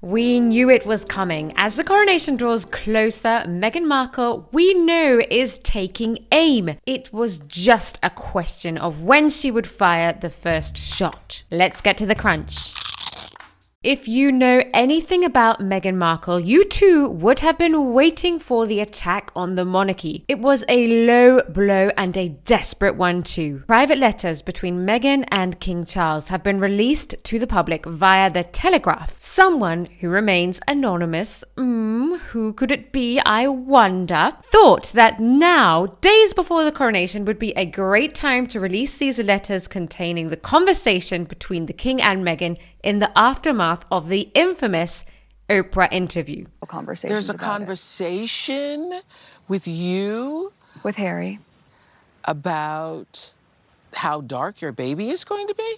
We knew it was coming. As the coronation draws closer, Meghan Markle, we know, is taking aim. It was just a question of when she would fire the first shot. Let's get to the crunch. If you know anything about Meghan Markle, you too would have been waiting for the attack on the monarchy. It was a low blow and a desperate one too. Private letters between Meghan and King Charles have been released to the public via the Telegraph. Someone who remains anonymous, who could it be, I wonder, thought that now, days before the coronation, would be a great time to release these letters containing the conversation between the King and Meghan in the aftermath of the infamous Oprah interview. There's a conversation with you? With Harry. About how dark your baby is going to be?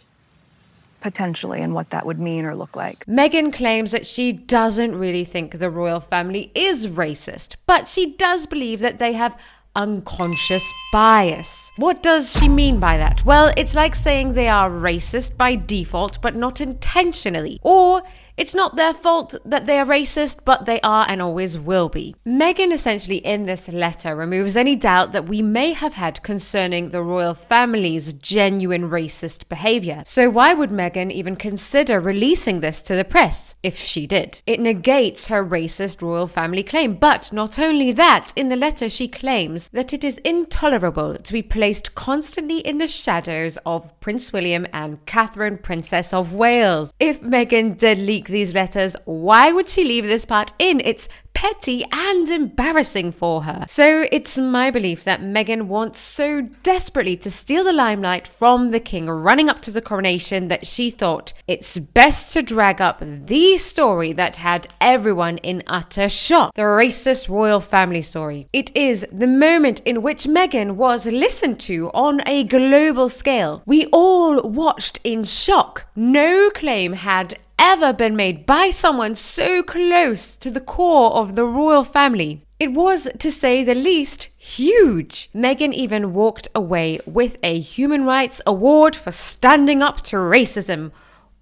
Potentially, and what that would mean or look like. Meghan claims that she doesn't really think the royal family is racist, but she does believe that they have unconscious bias. What does she mean by that? Well, it's like saying they are racist by default, but not intentionally. Or it's not their fault that they are racist, but they are and always will be. Meghan essentially in this letter removes any doubt that we may have had concerning the royal family's genuine racist behavior. So why would Meghan even consider releasing this to the press if she did? It negates her racist royal family claim. But not only that, in the letter she claims that it is intolerable to be placed constantly in the shadows of Prince William and Catherine, Princess of Wales. If Meghan did leak these letters, why would she leave this part in? It's petty and embarrassing for her. So it's my belief that Meghan wants so desperately to steal the limelight from the king running up to the coronation that she thought it's best to drag up the story that had everyone in utter shock. The racist royal family story. It is the moment in which Meghan was listened to on a global scale. We all watched in shock. No claim had ever been made by someone so close to the core of the royal family. It was, to say the least, huge. Meghan even walked away with a human rights award for standing up to racism.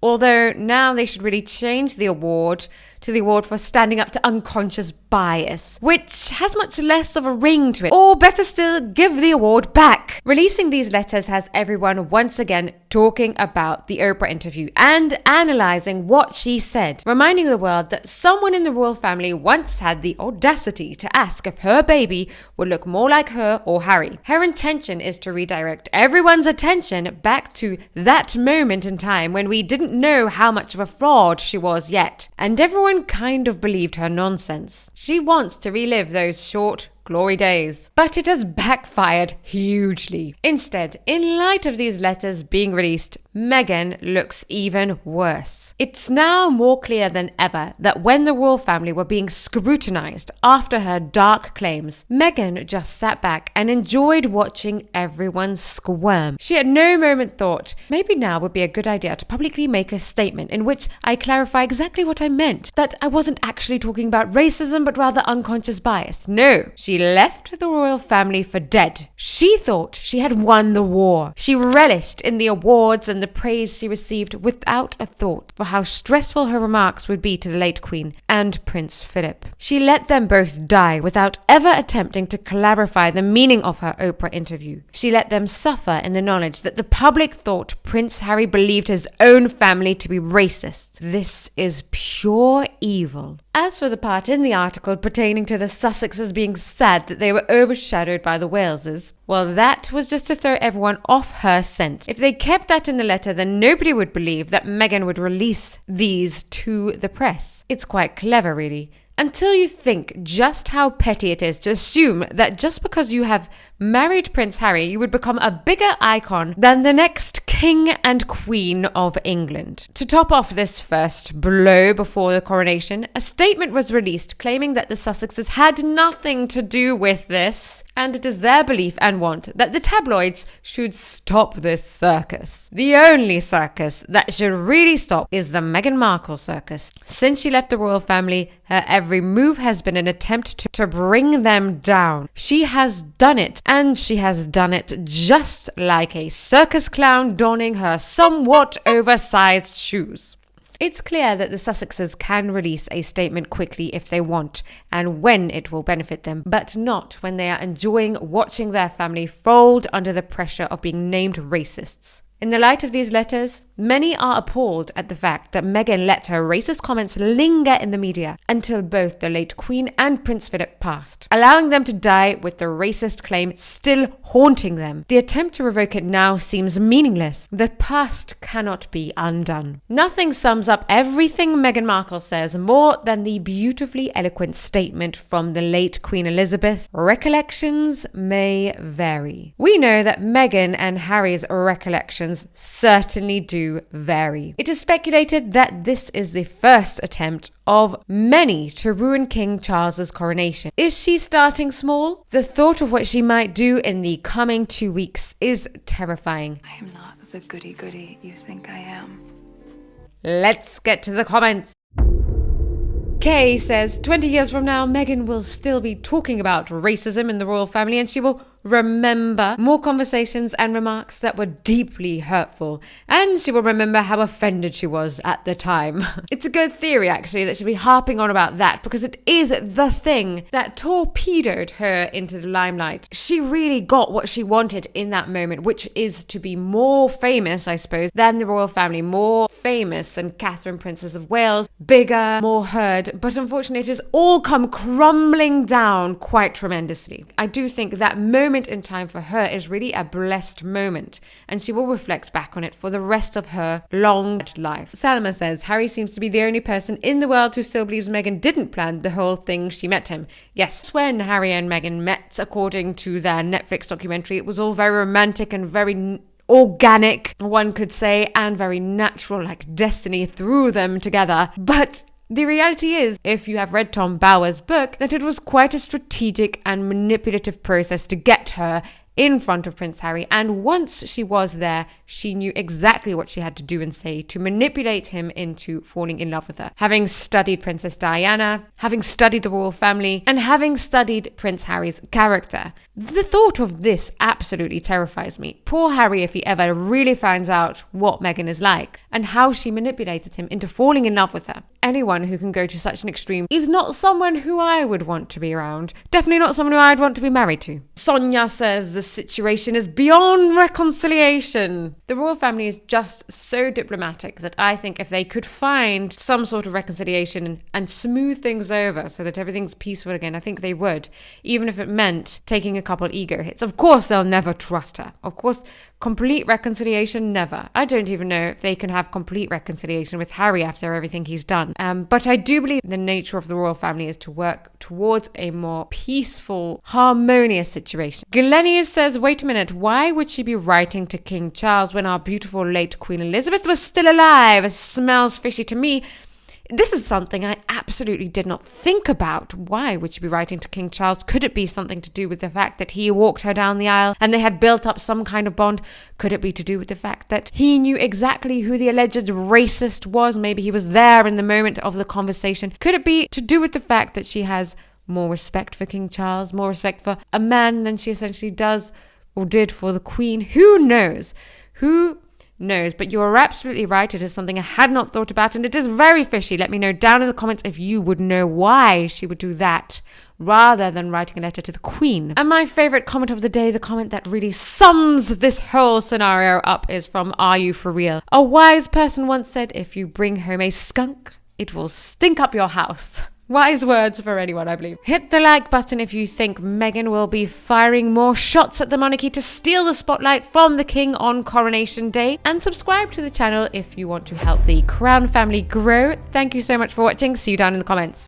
Although now they should really change the award to the award for standing up to unconscious bias, which has much less of a ring to it. Or better still, give the award back. Releasing these letters has everyone once again talking about the Oprah interview and analysing what she said, reminding the world that someone in the royal family once had the audacity to ask if her baby would look more like her or Harry. Her intention is to redirect everyone's attention back to that moment in time when we didn't know how much of a fraud she was yet, and everyone kind of believed her nonsense. She wants to relive those short glory days. But it has backfired hugely. Instead, in light of these letters being released, Meghan looks even worse. It's now more clear than ever that when the royal family were being scrutinized after her dark claims, Meghan just sat back and enjoyed watching everyone squirm. She at no moment thought, maybe now would be a good idea to publicly make a statement in which I clarify exactly what I meant, that I wasn't actually talking about racism but rather unconscious bias. No, she left the royal family for dead. She thought she had won the war. She relished in the awards and the praise she received without a thought for how stressful her remarks would be to the late Queen and Prince Philip. She let them both die without ever attempting to clarify the meaning of her Oprah interview. She let them suffer in the knowledge that the public thought Prince Harry believed his own family to be racist. This is pure evil. As for the part in the article pertaining to the Sussexes being sad that they were overshadowed by the Waleses, well, that was just to throw everyone off her scent. If they kept that in the letter, then nobody would believe that Meghan would release these to the press. It's quite clever, really. Until you think just how petty it is to assume that just because you have married Prince Harry, you would become a bigger icon than the next King and Queen of England. To top off this first blow before the coronation, a statement was released claiming that the Sussexes had nothing to do with this, and it is their belief and want that the tabloids should stop this circus. The only circus that should really stop is the Meghan Markle circus. Since she left the royal family, her every move has been an attempt to bring them down. She has done it, and she has done it just like a circus clown donning her somewhat oversized shoes. It's clear that the Sussexes can release a statement quickly if they want and when it will benefit them, but not when they are enjoying watching their family fold under the pressure of being named racists. In the light of these letters, many are appalled at the fact that Meghan let her racist comments linger in the media until both the late Queen and Prince Philip passed, allowing them to die with the racist claim still haunting them. The attempt to revoke it now seems meaningless. The past cannot be undone. Nothing sums up everything Meghan Markle says more than the beautifully eloquent statement from the late Queen Elizabeth, "Recollections may vary." We know that Meghan and Harry's recollections certainly do vary. It is speculated that this is the first attempt of many to ruin King Charles's coronation. Is she starting small? The thought of what she might do in the coming 2 weeks is terrifying. I am not the goody-goody you think I am. Let's get to the comments. Kay says, 20 years from now, Meghan will still be talking about racism in the royal family and she will remember more conversations and remarks that were deeply hurtful. And she will remember how offended she was at the time. It's a good theory, actually, that she'll be harping on about that because it is the thing that torpedoed her into the limelight. She really got what she wanted in that moment, which is to be more famous, I suppose, than the royal family, more famous than Catherine, Princess of Wales, bigger, more heard. But unfortunately, it has all come crumbling down quite tremendously. I do think that moment in time for her is really a blessed moment, and she will reflect back on it for the rest of her long life. Salma says, Harry seems to be the only person in the world who still believes Meghan didn't plan the whole thing she met him. Yes, when Harry and Meghan met, according to their Netflix documentary, it was all very romantic and very organic, one could say, and very natural, like destiny threw them together. But the reality is, if you have read Tom Bower's book, that it was quite a strategic and manipulative process to get her in front of Prince Harry, and once she was there, she knew exactly what she had to do and say to manipulate him into falling in love with her. Having studied Princess Diana, having studied the royal family, and having studied Prince Harry's character, the thought of this absolutely terrifies me. Poor Harry, if he ever really finds out what Meghan is like and how she manipulated him into falling in love with her. Anyone who can go to such an extreme is not someone who I would want to be around. Definitely not someone who I'd want to be married to. Sonia says the situation is beyond reconciliation. The royal family is just so diplomatic that I think if they could find some sort of reconciliation and smooth things over so that everything's peaceful again, I think they would, even if it meant taking a couple ego hits. Of course, they'll never trust her. Of course, complete reconciliation, never. I don't even know if they can have complete reconciliation with Harry after everything he's done. But I do believe the nature of the royal family is to work towards a more peaceful, harmonious situation. Glennie says, wait a minute, why would she be writing to King Charles when our beautiful late Queen Elizabeth was still alive? It smells fishy to me. This is something I absolutely did not think about. Why would she be writing to King Charles? Could it be something to do with the fact that he walked her down the aisle and they had built up some kind of bond? Could it be to do with the fact that he knew exactly who the alleged racist was? Maybe he was there in the moment of the conversation. Could it be to do with the fact that she has more respect for King Charles, more respect for a man than she essentially does or did for the Queen? Who knows? Who knows? But you're absolutely right. It is something I had not thought about, and it is very fishy. Let me know down in the comments if you would know why she would do that rather than writing a letter to the Queen. And my favorite comment of the day, the comment that really sums this whole scenario up, is from Are You For Real? A wise person once said, if you bring home a skunk, it will stink up your house. Wise words for anyone, I believe. Hit the like button if you think Meghan will be firing more shots at the monarchy to steal the spotlight from the king on Coronation Day. And subscribe to the channel if you want to help the Crown family grow. Thank you so much for watching. See you down in the comments.